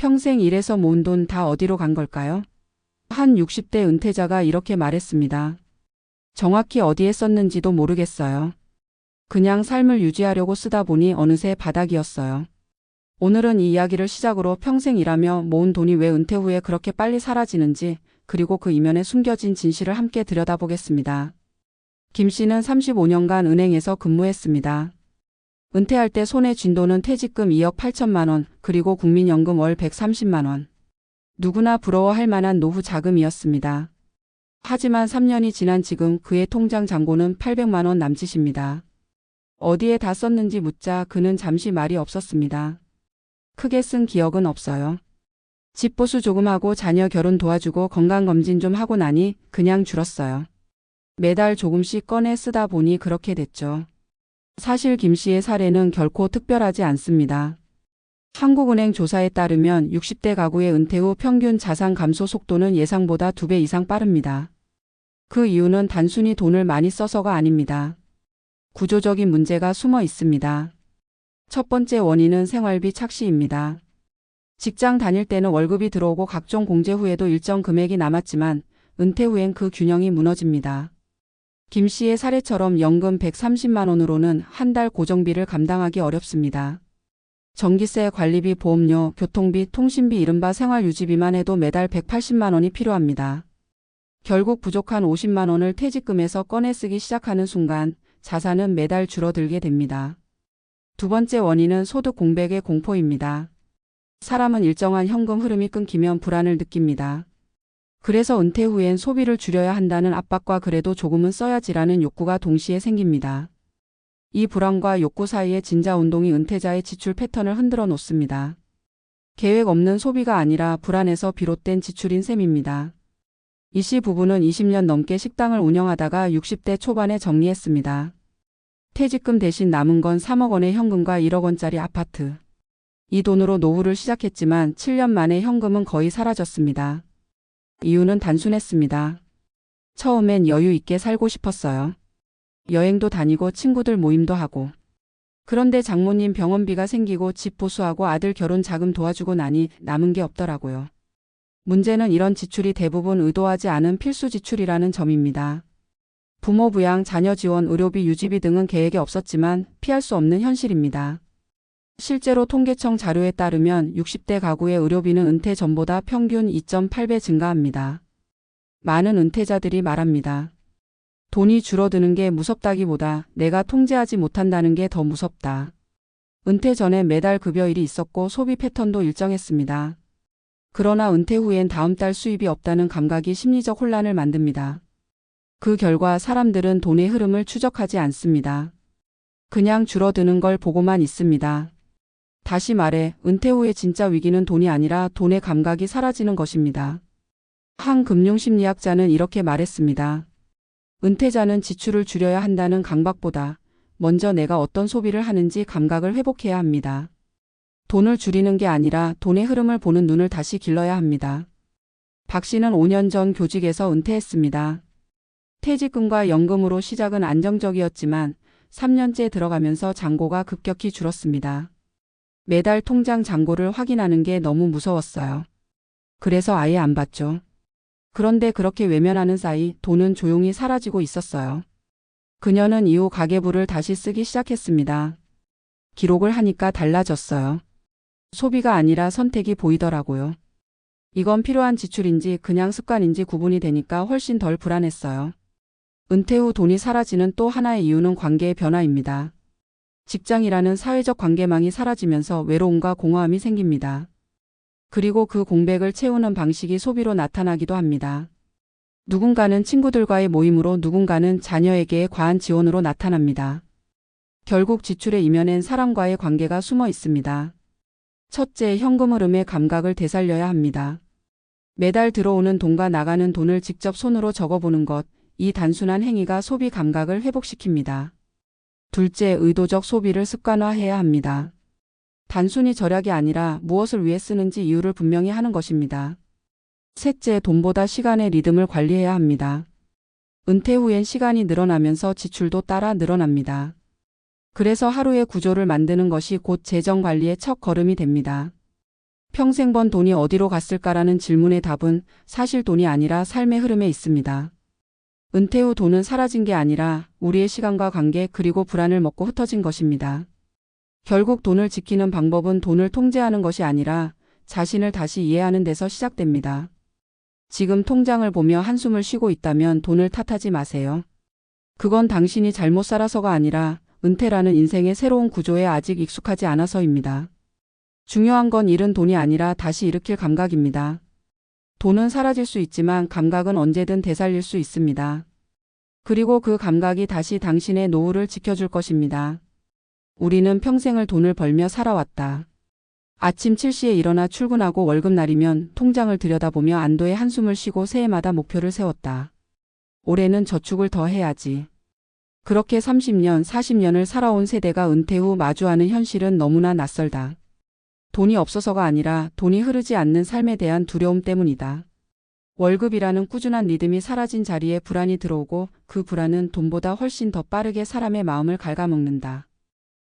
평생 일해서 모은 돈 다 어디로 간 걸까요? 한 60대 은퇴자가 이렇게 말했습니다. 정확히 어디에 썼는지도 모르겠어요. 그냥 삶을 유지하려고 쓰다 보니 어느새 바닥이었어요. 오늘은 이 이야기를 시작으로 평생 일하며 모은 돈이 왜 은퇴 후에 그렇게 빨리 사라지는지, 그리고 그 이면에 숨겨진 진실을 함께 들여다보겠습니다. 김 씨는 35년간 은행에서 근무했습니다. 은퇴할 때 손에 쥔 돈은 퇴직금 2억 8천만 원, 그리고 국민연금 월 130만 원. 누구나 부러워할 만한 노후 자금이었습니다. 하지만 3년이 지난 지금 그의 통장 잔고는 800만 원 남짓입니다. 어디에 다 썼는지 묻자 그는 잠시 말이 없었습니다. 크게 쓴 기억은 없어요. 집 보수 조금 하고 자녀 결혼 도와주고 건강검진 좀 하고 나니 그냥 줄었어요. 매달 조금씩 꺼내 쓰다 보니 그렇게 됐죠. 사실 김 씨의 사례는 결코 특별하지 않습니다. 한국은행 조사에 따르면 60대 가구의 은퇴 후 평균 자산 감소 속도는 예상보다 2배 이상 빠릅니다. 그 이유는 단순히 돈을 많이 써서가 아닙니다. 구조적인 문제가 숨어 있습니다. 첫 번째 원인은 생활비 착시입니다. 직장 다닐 때는 월급이 들어오고 각종 공제 후에도 일정 금액이 남았지만 은퇴 후엔 그 균형이 무너집니다. 김 씨의 사례처럼 연금 130만 원으로는 한 달 고정비를 감당하기 어렵습니다. 전기세, 관리비, 보험료, 교통비, 통신비, 이른바 생활유지비만 해도 매달 180만 원이 필요합니다. 결국 부족한 50만 원을 퇴직금에서 꺼내 쓰기 시작하는 순간 자산은 매달 줄어들게 됩니다. 두 번째 원인은 소득 공백의 공포입니다. 사람은 일정한 현금 흐름이 끊기면 불안을 느낍니다. 그래서 은퇴 후엔 소비를 줄여야 한다는 압박과 그래도 조금은 써야지라는 욕구가 동시에 생깁니다. 이 불안과 욕구 사이의 진자운동이 은퇴자의 지출 패턴을 흔들어 놓습니다. 계획 없는 소비가 아니라 불안에서 비롯된 지출인 셈입니다. 이 씨 부부는 20년 넘게 식당을 운영하다가 60대 초반에 정리했습니다. 퇴직금 대신 남은 건 3억 원의 현금과 1억 원짜리 아파트. 이 돈으로 노후를 시작했지만 7년 만에 현금은 거의 사라졌습니다. 이유는 단순했습니다. 처음엔 여유 있게 살고 싶었어요. 여행도 다니고 친구들 모임도 하고. 그런데 장모님 병원비가 생기고 집 보수하고 아들 결혼 자금 도와주고 나니 남은 게 없더라고요. 문제는 이런 지출이 대부분 의도하지 않은 필수 지출이라는 점입니다. 부모 부양, 자녀 지원, 의료비, 유지비 등은 계획에 없었지만 피할 수 없는 현실입니다. 실제로 통계청 자료에 따르면 60대 가구의 의료비는 은퇴 전보다 평균 2.8배 증가합니다. 많은 은퇴자들이 말합니다. 돈이 줄어드는 게 무섭다기보다 내가 통제하지 못한다는 게 더 무섭다. 은퇴 전에 매달 급여일이 있었고 소비 패턴도 일정했습니다. 그러나 은퇴 후엔 다음 달 수입이 없다는 감각이 심리적 혼란을 만듭니다. 그 결과 사람들은 돈의 흐름을 추적하지 않습니다. 그냥 줄어드는 걸 보고만 있습니다. 다시 말해 은퇴 후의 진짜 위기는 돈이 아니라 돈의 감각이 사라지는 것입니다. 한 금융심리학자는 이렇게 말했습니다. 은퇴자는 지출을 줄여야 한다는 강박보다 먼저 내가 어떤 소비를 하는지 감각을 회복해야 합니다. 돈을 줄이는 게 아니라 돈의 흐름을 보는 눈을 다시 길러야 합니다. 박 씨는 5년 전 교직에서 은퇴했습니다. 퇴직금과 연금으로 시작은 안정적이었지만 3년째 들어가면서 잔고가 급격히 줄었습니다. 매달 통장 잔고를 확인하는 게 너무 무서웠어요. 그래서 아예 안 봤죠. 그런데 그렇게 외면하는 사이 돈은 조용히 사라지고 있었어요. 그녀는 이후 가계부를 다시 쓰기 시작했습니다. 기록을 하니까 달라졌어요. 소비가 아니라 선택이 보이더라고요. 이건 필요한 지출인지 그냥 습관인지 구분이 되니까 훨씬 덜 불안했어요. 은퇴 후 돈이 사라지는 또 하나의 이유는 관계의 변화입니다. 직장이라는 사회적 관계망이 사라지면서 외로움과 공허함이 생깁니다. 그리고 그 공백을 채우는 방식이 소비로 나타나기도 합니다. 누군가는 친구들과의 모임으로, 누군가는 자녀에게의 과한 지원으로 나타납니다. 결국 지출의 이면엔 사람과의 관계가 숨어 있습니다. 첫째, 현금 흐름의 감각을 되살려야 합니다. 매달 들어오는 돈과 나가는 돈을 직접 손으로 적어보는 것, 이 단순한 행위가 소비 감각을 회복시킵니다. 둘째, 의도적 소비를 습관화해야 합니다. 단순히 절약이 아니라 무엇을 위해 쓰는지 이유를 분명히 하는 것입니다. 셋째, 돈보다 시간의 리듬을 관리해야 합니다. 은퇴 후엔 시간이 늘어나면서 지출도 따라 늘어납니다. 그래서 하루의 구조를 만드는 것이 곧 재정 관리의 첫 걸음이 됩니다. 평생 번 돈이 어디로 갔을까라는 질문의 답은 사실 돈이 아니라 삶의 흐름에 있습니다. 은퇴 후 돈은 사라진 게 아니라 우리의 시간과 관계 그리고 불안을 먹고 흩어진 것입니다. 결국 돈을 지키는 방법은 돈을 통제하는 것이 아니라 자신을 다시 이해하는 데서 시작됩니다. 지금 통장을 보며 한숨을 쉬고 있다면 돈을 탓하지 마세요. 그건 당신이 잘못 살아서가 아니라 은퇴라는 인생의 새로운 구조에 아직 익숙하지 않아서입니다. 중요한 건 잃은 돈이 아니라 다시 일으킬 감각입니다. 돈은 사라질 수 있지만 감각은 언제든 되살릴 수 있습니다. 그리고 그 감각이 다시 당신의 노후를 지켜줄 것입니다. 우리는 평생을 돈을 벌며 살아왔다. 아침 7시에 일어나 출근하고 월급날이면 통장을 들여다보며 안도의 한숨을 쉬고 새해마다 목표를 세웠다. 올해는 저축을 더 해야지. 그렇게 30년, 40년을 살아온 세대가 은퇴 후 마주하는 현실은 너무나 낯설다. 돈이 없어서가 아니라 돈이 흐르지 않는 삶에 대한 두려움 때문이다. 월급이라는 꾸준한 리듬이 사라진 자리에 불안이 들어오고 그 불안은 돈보다 훨씬 더 빠르게 사람의 마음을 갉아먹는다.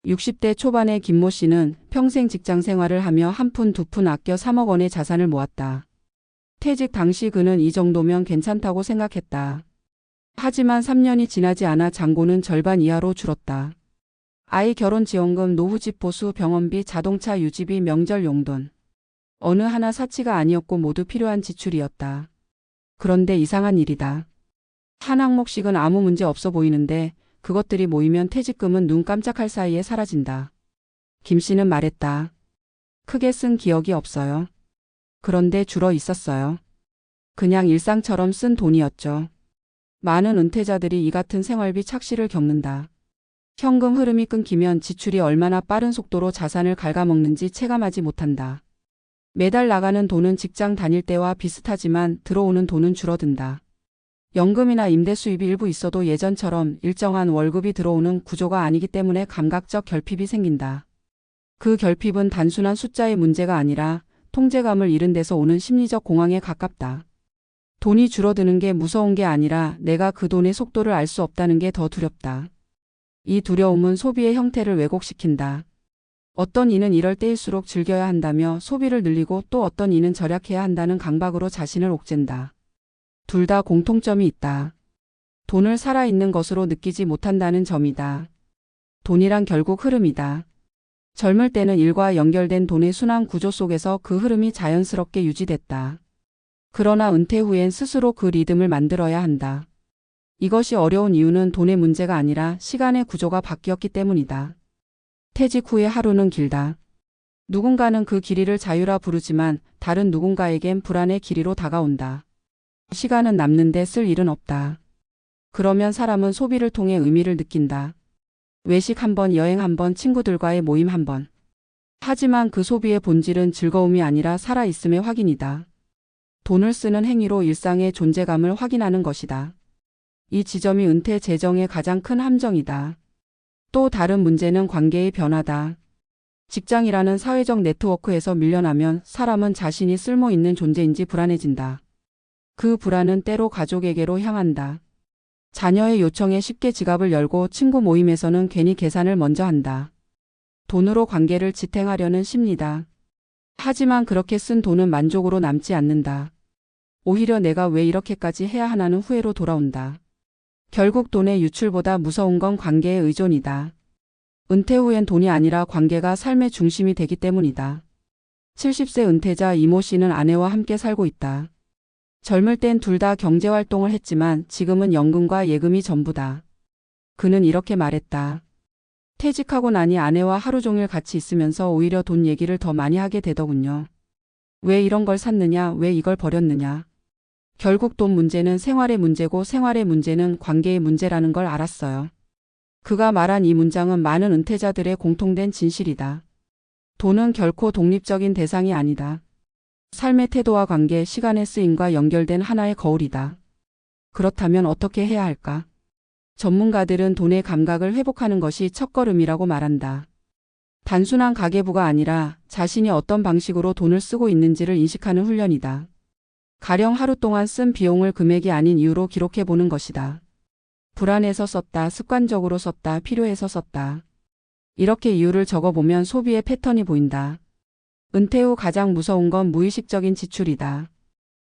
60대 초반의 김모 씨는 평생 직장 생활을 하며 한 푼 두 푼 아껴 3억 원의 자산을 모았다. 퇴직 당시 그는 이 정도면 괜찮다고 생각했다. 하지만 3년이 지나지 않아 잔고는 절반 이하로 줄었다. 아이 결혼 지원금, 노후집 보수, 병원비, 자동차 유지비, 명절 용돈. 어느 하나 사치가 아니었고 모두 필요한 지출이었다. 그런데 이상한 일이다. 한 항목씩은 아무 문제 없어 보이는데 그것들이 모이면 퇴직금은 눈 깜짝할 사이에 사라진다. 김 씨는 말했다. 크게 쓴 기억이 없어요. 그런데 줄어 있었어요. 그냥 일상처럼 쓴 돈이었죠. 많은 은퇴자들이 이 같은 생활비 착시를 겪는다. 현금 흐름이 끊기면 지출이 얼마나 빠른 속도로 자산을 갉아먹는지 체감하지 못한다. 매달 나가는 돈은 직장 다닐 때와 비슷하지만 들어오는 돈은 줄어든다. 연금이나 임대 수입이 일부 있어도 예전처럼 일정한 월급이 들어오는 구조가 아니기 때문에 감각적 결핍이 생긴다. 그 결핍은 단순한 숫자의 문제가 아니라 통제감을 잃은 데서 오는 심리적 공황에 가깝다. 돈이 줄어드는 게 무서운 게 아니라 내가 그 돈의 속도를 알 수 없다는 게 더 두렵다. 이 두려움은 소비의 형태를 왜곡시킨다. 어떤 이는 이럴 때일수록 즐겨야 한다며 소비를 늘리고 또 어떤 이는 절약해야 한다는 강박으로 자신을 옥죄다. 둘 다 공통점이 있다. 돈을 살아있는 것으로 느끼지 못한다는 점이다. 돈이란 결국 흐름이다. 젊을 때는 일과 연결된 돈의 순환 구조 속에서 그 흐름이 자연스럽게 유지됐다. 그러나 은퇴 후엔 스스로 그 리듬을 만들어야 한다. 이것이 어려운 이유는 돈의 문제가 아니라 시간의 구조가 바뀌었기 때문이다. 퇴직 후의 하루는 길다. 누군가는 그 길이를 자유라 부르지만 다른 누군가에겐 불안의 길이로 다가온다. 시간은 남는데 쓸 일은 없다. 그러면 사람은 소비를 통해 의미를 느낀다. 외식 한 번, 여행 한 번, 친구들과의 모임 한 번. 하지만 그 소비의 본질은 즐거움이 아니라 살아있음의 확인이다. 돈을 쓰는 행위로 일상의 존재감을 확인하는 것이다. 이 지점이 은퇴 재정의 가장 큰 함정이다. 또 다른 문제는 관계의 변화다. 직장이라는 사회적 네트워크에서 밀려나면 사람은 자신이 쓸모 있는 존재인지 불안해진다. 그 불안은 때로 가족에게로 향한다. 자녀의 요청에 쉽게 지갑을 열고 친구 모임에서는 괜히 계산을 먼저 한다. 돈으로 관계를 지탱하려는 심리다. 하지만 그렇게 쓴 돈은 만족으로 남지 않는다. 오히려 내가 왜 이렇게까지 해야 하나는 후회로 돌아온다. 결국 돈의 유출보다 무서운 건 관계의 의존이다. 은퇴 후엔 돈이 아니라 관계가 삶의 중심이 되기 때문이다. 70세 은퇴자 이모 씨는 아내와 함께 살고 있다. 젊을 땐 둘 다 경제활동을 했지만 지금은 연금과 예금이 전부다. 그는 이렇게 말했다. 퇴직하고 나니 아내와 하루 종일 같이 있으면서 오히려 돈 얘기를 더 많이 하게 되더군요. 왜 이런 걸 샀느냐, 왜 이걸 버렸느냐. 결국 돈 문제는 생활의 문제고 생활의 문제는 관계의 문제라는 걸 알았어요. 그가 말한 이 문장은 많은 은퇴자들의 공통된 진실이다. 돈은 결코 독립적인 대상이 아니다. 삶의 태도와 관계, 시간의 쓰임과 연결된 하나의 거울이다. 그렇다면 어떻게 해야 할까? 전문가들은 돈의 감각을 회복하는 것이 첫걸음이라고 말한다. 단순한 가계부가 아니라 자신이 어떤 방식으로 돈을 쓰고 있는지를 인식하는 훈련이다. 가령 하루 동안 쓴 비용을 금액이 아닌 이유로 기록해보는 것이다. 불안해서 썼다, 습관적으로 썼다, 필요해서 썼다. 이렇게 이유를 적어보면 소비의 패턴이 보인다. 은퇴 후 가장 무서운 건 무의식적인 지출이다.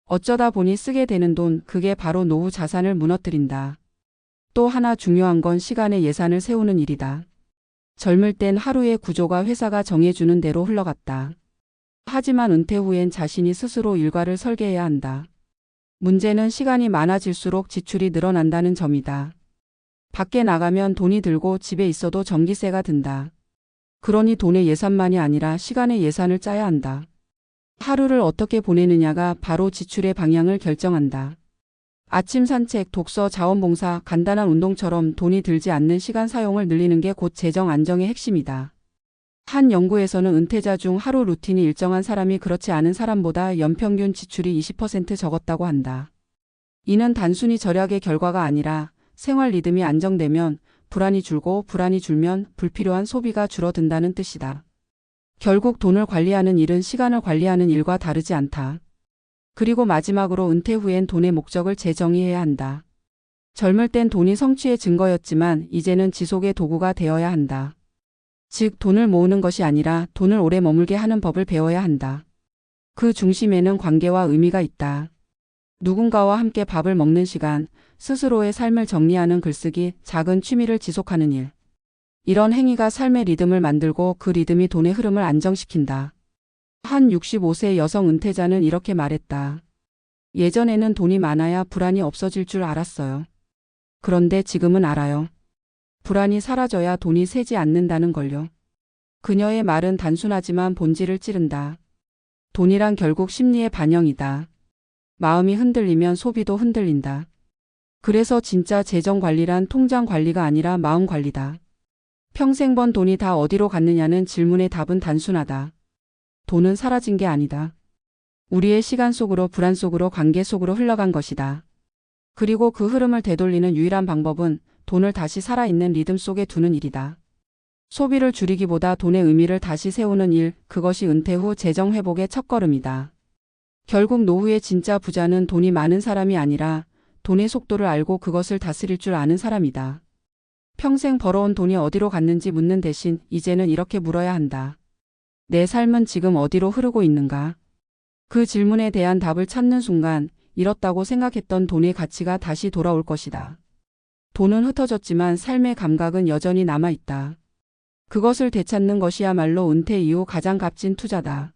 어쩌다 보니 쓰게 되는 돈, 그게 바로 노후 자산을 무너뜨린다. 또 하나 중요한 건 시간의 예산을 세우는 일이다. 젊을 땐 하루의 구조가 회사가 정해주는 대로 흘러갔다. 하지만 은퇴 후엔 자신이 스스로 일과를 설계해야 한다. 문제는 시간이 많아질수록 지출이 늘어난다는 점이다. 밖에 나가면 돈이 들고 집에 있어도 전기세가 든다. 그러니 돈의 예산만이 아니라 시간의 예산을 짜야 한다. 하루를 어떻게 보내느냐가 바로 지출의 방향을 결정한다. 아침 산책, 독서, 자원봉사, 간단한 운동처럼 돈이 들지 않는 시간 사용을 늘리는 게 곧 재정 안정의 핵심이다. 한 연구에서는 은퇴자 중 하루 루틴이 일정한 사람이 그렇지 않은 사람보다 연평균 지출이 20% 적었다고 한다. 이는 단순히 절약의 결과가 아니라 생활 리듬이 안정되면 불안이 줄고 불안이 줄면 불필요한 소비가 줄어든다는 뜻이다. 결국 돈을 관리하는 일은 시간을 관리하는 일과 다르지 않다. 그리고 마지막으로 은퇴 후엔 돈의 목적을 재정의해야 한다. 젊을 땐 돈이 성취의 증거였지만 이제는 지속의 도구가 되어야 한다. 즉 돈을 모으는 것이 아니라 돈을 오래 머물게 하는 법을 배워야 한다. 그 중심에는 관계와 의미가 있다. 누군가와 함께 밥을 먹는 시간, 스스로의 삶을 정리하는 글쓰기, 작은 취미를 지속하는 일. 이런 행위가 삶의 리듬을 만들고 그 리듬이 돈의 흐름을 안정시킨다. 한 65세 여성 은퇴자는 이렇게 말했다. 예전에는 돈이 많아야 불안이 없어질 줄 알았어요. 그런데 지금은 알아요. 불안이 사라져야 돈이 새지 않는다는 걸요. 그녀의 말은 단순하지만 본질을 찌른다. 돈이란 결국 심리의 반영이다. 마음이 흔들리면 소비도 흔들린다. 그래서 진짜 재정 관리란 통장 관리가 아니라 마음 관리다. 평생 번 돈이 다 어디로 갔느냐는 질문의 답은 단순하다. 돈은 사라진 게 아니다. 우리의 시간 속으로, 불안 속으로, 관계 속으로 흘러간 것이다. 그리고 그 흐름을 되돌리는 유일한 방법은 돈을 다시 살아있는 리듬 속에 두는 일이다. 소비를 줄이기보다 돈의 의미를 다시 세우는 일, 그것이 은퇴 후 재정 회복의 첫걸음이다. 결국 노후의 진짜 부자는 돈이 많은 사람이 아니라 돈의 속도를 알고 그것을 다스릴 줄 아는 사람이다. 평생 벌어온 돈이 어디로 갔는지 묻는 대신 이제는 이렇게 물어야 한다. 내 삶은 지금 어디로 흐르고 있는가? 그 질문에 대한 답을 찾는 순간 잃었다고 생각했던 돈의 가치가 다시 돌아올 것이다. 돈은 흩어졌지만 삶의 감각은 여전히 남아있다. 그것을 되찾는 것이야말로 은퇴 이후 가장 값진 투자다.